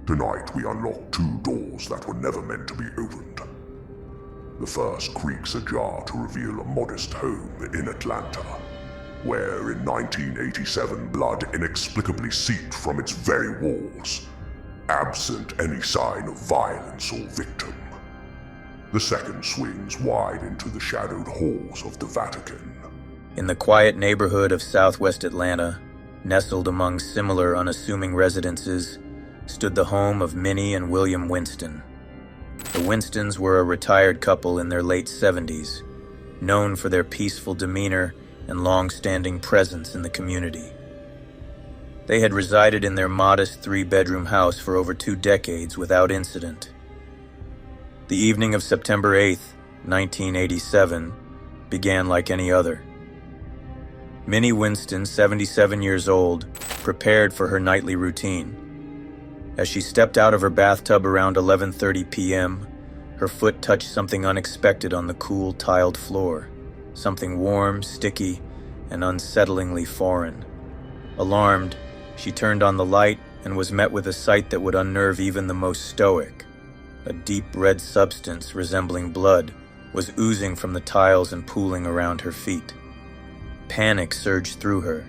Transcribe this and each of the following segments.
Tonight we unlock two doors that were never meant to be opened. The first creaks ajar to reveal a modest home in Atlanta, where in 1987 blood inexplicably seeped from its very walls, absent any sign of violence or victim. The second swings wide into the shadowed halls of the Vatican. In the quiet neighborhood of southwest Atlanta, nestled among similar unassuming residences, stood the home of Minnie and William Winston. The Winstons were a retired couple in their late 70s, known for their peaceful demeanor and long-standing presence in the community. They had resided in their modest three-bedroom house for over 2 decades without incident. The evening of September 8th, 1987, began like any other. Minnie Winston, 77 years old, prepared for her nightly routine. As she stepped out of her bathtub around 11:30 p.m., her foot touched something unexpected on the cool, tiled floor, something warm, sticky, and unsettlingly foreign. Alarmed, she turned on the light and was met with a sight that would unnerve even the most stoic. A deep red substance resembling blood was oozing from the tiles and pooling around her feet. Panic surged through her.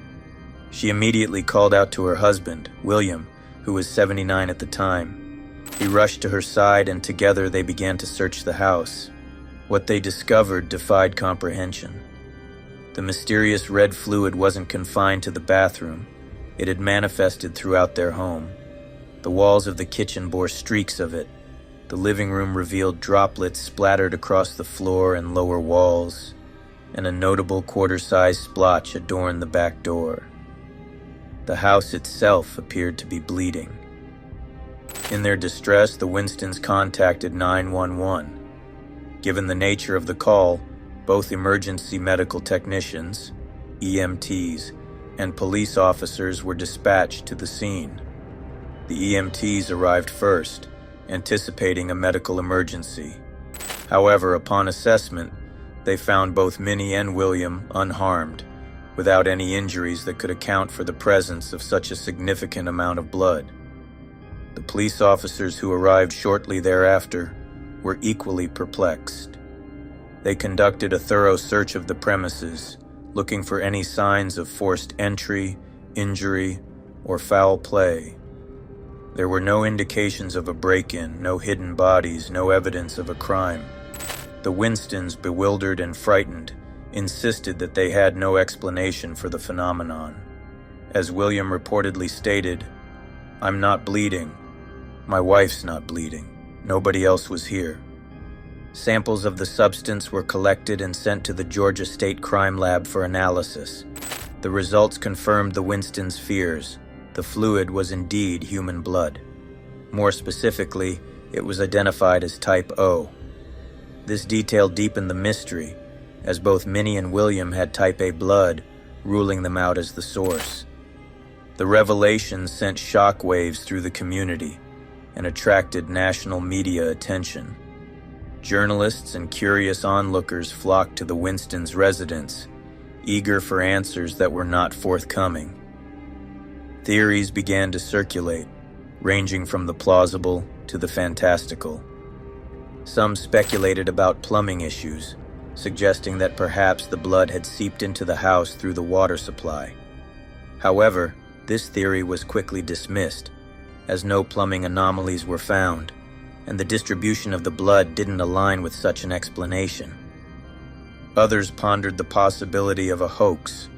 She immediately called out to her husband, William, who was 79 at the time. He rushed to her side and together they began to search the house. What they discovered defied comprehension. The mysterious red fluid wasn't confined to the bathroom. It had manifested throughout their home. The walls of the kitchen bore streaks of it. The living room revealed droplets splattered across the floor and lower walls, and a notable quarter-sized splotch adorned the back door. The house itself appeared to be bleeding. In their distress, the Winstons contacted 911. Given the nature of the call, both emergency medical technicians, EMTs, and police officers were dispatched to the scene. The EMTs arrived first, anticipating a medical emergency. However, upon assessment, they found both Minnie and William unharmed, without any injuries that could account for the presence of such a significant amount of blood. The police officers who arrived shortly thereafter were equally perplexed. They conducted a thorough search of the premises, looking for any signs of forced entry, injury, or foul play. There were no indications of a break-in, no hidden bodies, no evidence of a crime. The Winstons, bewildered and frightened, insisted that they had no explanation for the phenomenon. As William reportedly stated, "I'm not bleeding. My wife's not bleeding. Nobody else was here." Samples of the substance were collected and sent to the Georgia State Crime Lab for analysis. The results confirmed the Winstons' fears. The fluid was indeed human blood. More specifically, it was identified as type O. This detail deepened the mystery, as both Minnie and William had type A blood, ruling them out as the source. The revelation sent shockwaves through the community and attracted national media attention. Journalists and curious onlookers flocked to the Winstons' residence, eager for answers that were not forthcoming. Theories began to circulate, ranging from the plausible to the fantastical. Some speculated about plumbing issues, suggesting that perhaps the blood had seeped into the house through the water supply. However, this theory was quickly dismissed, as no plumbing anomalies were found, and the distribution of the blood didn't align with such an explanation. Others pondered the possibility of a hoax,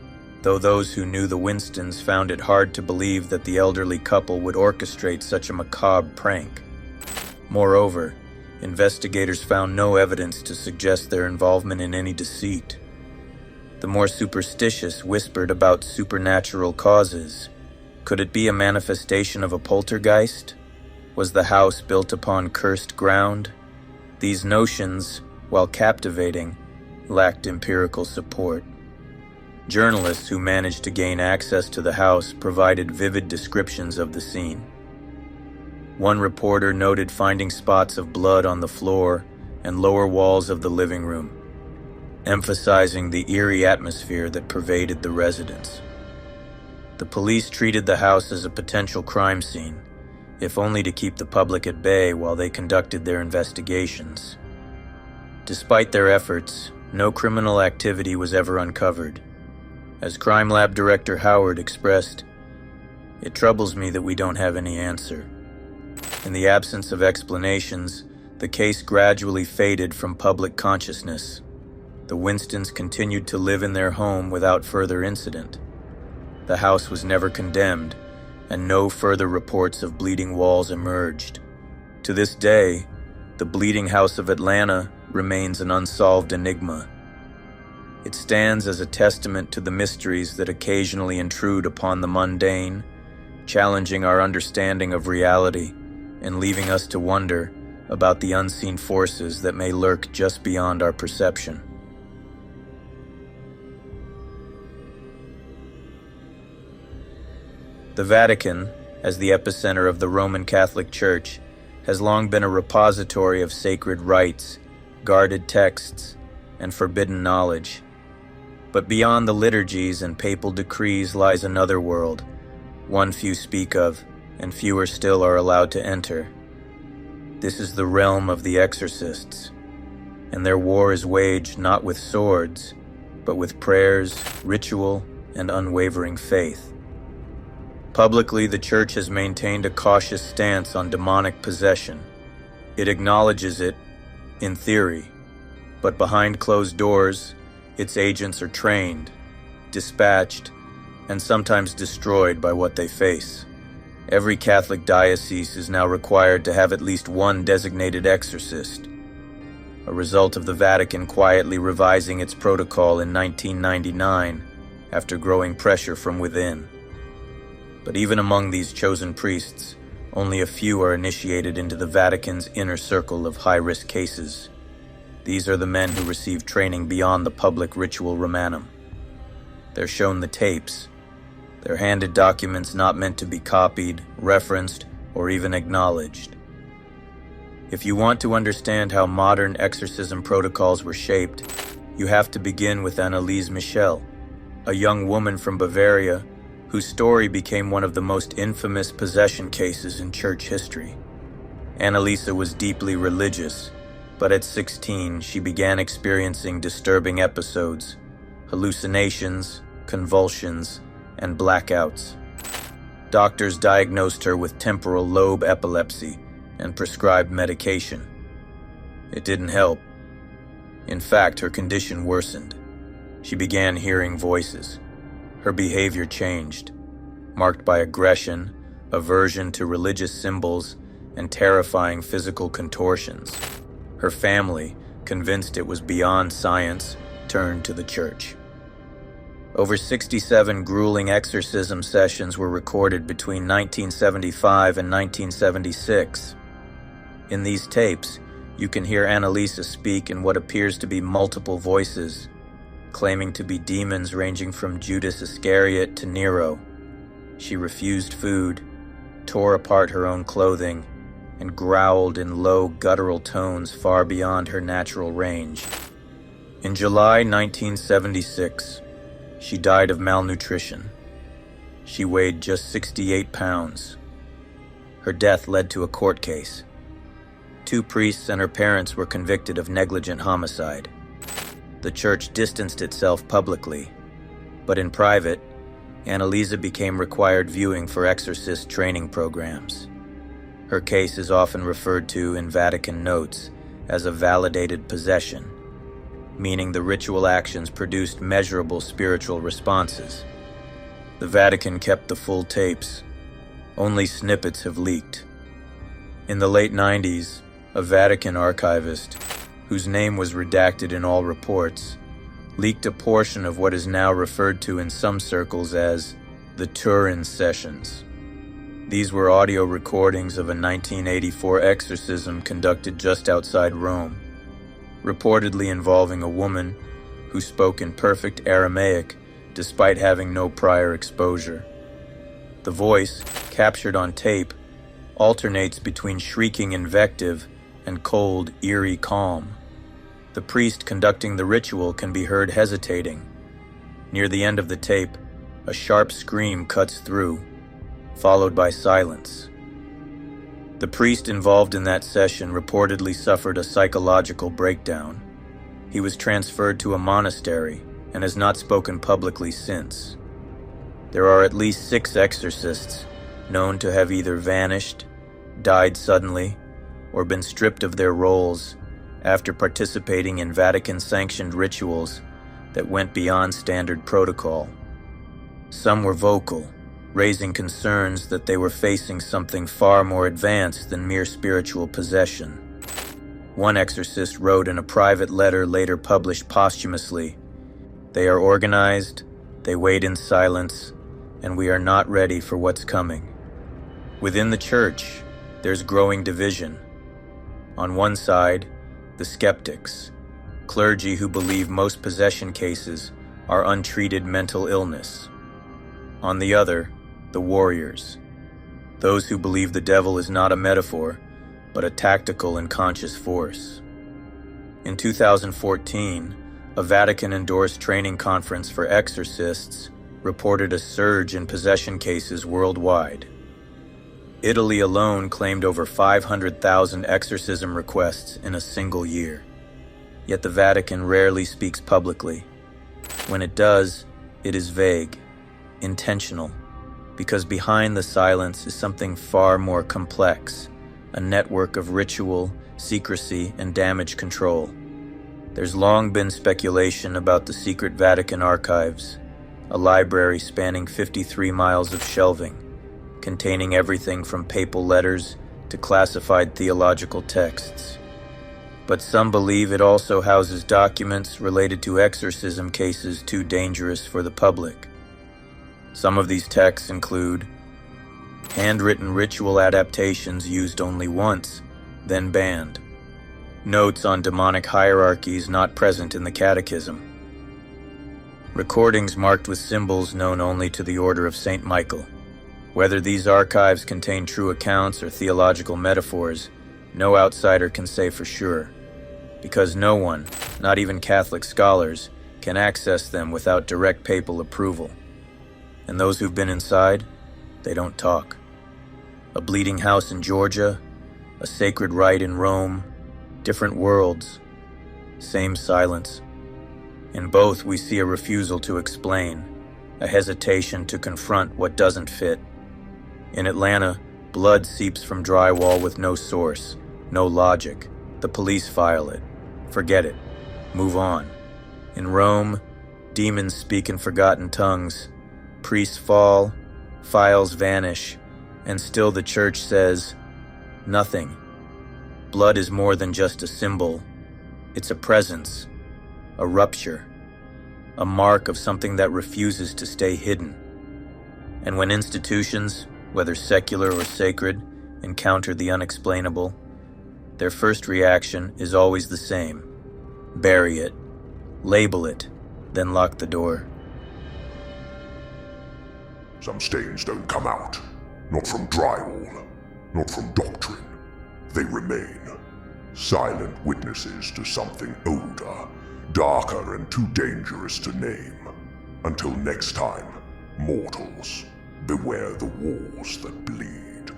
though those who knew the Winstons found it hard to believe that the elderly couple would orchestrate such a macabre prank. Moreover, investigators found no evidence to suggest their involvement in any deceit. The more superstitious whispered about supernatural causes. Could it be a manifestation of a poltergeist? Was the house built upon cursed ground? These notions, while captivating, lacked empirical support. Journalists who managed to gain access to the house provided vivid descriptions of the scene. One reporter noted finding spots of blood on the floor and lower walls of the living room, emphasizing the eerie atmosphere that pervaded the residence. The police treated the house as a potential crime scene, if only to keep the public at bay while they conducted their investigations. Despite their efforts, no criminal activity was ever uncovered. As Crime Lab Director Howard expressed, "It troubles me that we don't have any answer." In the absence of explanations, the case gradually faded from public consciousness. The Winstons continued to live in their home without further incident. The house was never condemned, and no further reports of bleeding walls emerged. To this day, the Bleeding House of Atlanta remains an unsolved enigma. It stands as a testament to the mysteries that occasionally intrude upon the mundane, challenging our understanding of reality and leaving us to wonder about the unseen forces that may lurk just beyond our perception. The Vatican, as the epicenter of the Roman Catholic Church, has long been a repository of sacred rites, guarded texts, and forbidden knowledge. But beyond the liturgies and papal decrees lies another world, one few speak of, and fewer still are allowed to enter. This is the realm of the exorcists, and their war is waged not with swords, but with prayers, ritual, and unwavering faith. Publicly, the Church has maintained a cautious stance on demonic possession. It acknowledges it, in theory, but behind closed doors, its agents are trained, dispatched, and sometimes destroyed by what they face. Every Catholic diocese is now required to have at least one designated exorcist, a result of the Vatican quietly revising its protocol in 1999 after growing pressure from within. But even among these chosen priests, only a few are initiated into the Vatican's inner circle of high-risk cases. These are the men who receive training beyond the public ritual Romanum. They're shown the tapes. They're handed documents not meant to be copied, referenced, or even acknowledged. If you want to understand how modern exorcism protocols were shaped, you have to begin with Anneliese Michel, a young woman from Bavaria whose story became one of the most infamous possession cases in church history. Anneliese was deeply religious, but at 16 she began experiencing disturbing episodes, hallucinations, convulsions, and blackouts. Doctors diagnosed her with temporal lobe epilepsy and prescribed medication. It didn't help. In fact, her condition worsened. She began hearing voices. Her behavior changed, marked by aggression, aversion to religious symbols, and terrifying physical contortions. Her family, convinced it was beyond science, turned to the church. Over 67 grueling exorcism sessions were recorded between 1975 and 1976. In these tapes, you can hear Anneliese speak in what appears to be multiple voices, claiming to be demons ranging from Judas Iscariot to Nero. She refused food, tore apart her own clothing, and growled in low guttural tones far beyond her natural range. In July 1976, she died of malnutrition. She weighed just 68 pounds. Her death led to a court case. 2 priests and her parents were convicted of negligent homicide. The church distanced itself publicly, but in private, Anneliese became required viewing for exorcist training programs. Her case is often referred to in Vatican notes as a validated possession, meaning the ritual actions produced measurable spiritual responses. The Vatican kept the full tapes. Only snippets have leaked. In the late 90s, a Vatican archivist, whose name was redacted in all reports, leaked a portion of what is now referred to in some circles as the Turin Sessions. These were audio recordings of a 1984 exorcism conducted just outside Rome, reportedly involving a woman who spoke in perfect Aramaic despite having no prior exposure. The voice, captured on tape, alternates between shrieking invective and cold, eerie calm. The priest conducting the ritual can be heard hesitating. Near the end of the tape, a sharp scream cuts through, followed by silence. The priest involved in that session reportedly suffered a psychological breakdown. He was transferred to a monastery and has not spoken publicly since. There are at least 6 exorcists known to have either vanished, died suddenly, or been stripped of their roles after participating in Vatican-sanctioned rituals that went beyond standard protocol. Some were vocal, raising concerns that they were facing something far more advanced than mere spiritual possession. One exorcist wrote in a private letter later published posthumously, "They are organized, they wait in silence, and we are not ready for what's coming." Within the church, there's growing division. On one side, the skeptics, clergy who believe most possession cases are untreated mental illness. On the other, the warriors, those who believe the devil is not a metaphor, but a tactical and conscious force. In 2014, a Vatican-endorsed training conference for exorcists reported a surge in possession cases worldwide. Italy alone claimed over 500,000 exorcism requests in a single year. Yet the Vatican rarely speaks publicly. When it does, it is vague, intentional, because behind the silence is something far more complex, a network of ritual, secrecy, and damage control. There's long been speculation about the secret Vatican archives, a library spanning 53 miles of shelving, containing everything from papal letters to classified theological texts. But some believe it also houses documents related to exorcism cases too dangerous for the public. Some of these texts include handwritten ritual adaptations used only once, then banned, notes on demonic hierarchies not present in the catechism, recordings marked with symbols known only to the Order of St. Michael. Whether these archives contain true accounts or theological metaphors, no outsider can say for sure, because no one, not even Catholic scholars, can access them without direct papal approval. And those who've been inside, they don't talk. A bleeding house in Georgia, a sacred rite in Rome, different worlds, same silence. In both, we see a refusal to explain, a hesitation to confront what doesn't fit. In Atlanta, blood seeps from drywall with no source, no logic. The police file it. Forget it. Move on. In Rome, demons speak in forgotten tongues. Priests fall, files vanish, and still the church says, nothing. Blood is more than just a symbol. It's a presence, a rupture, a mark of something that refuses to stay hidden. And when institutions, whether secular or sacred, encounter the unexplainable, their first reaction is always the same. Bury it, label it, then lock the door. Some stains don't come out, not from drywall, not from doctrine. They remain, silent witnesses to something older, darker and too dangerous to name. Until next time, mortals, beware the walls that bleed.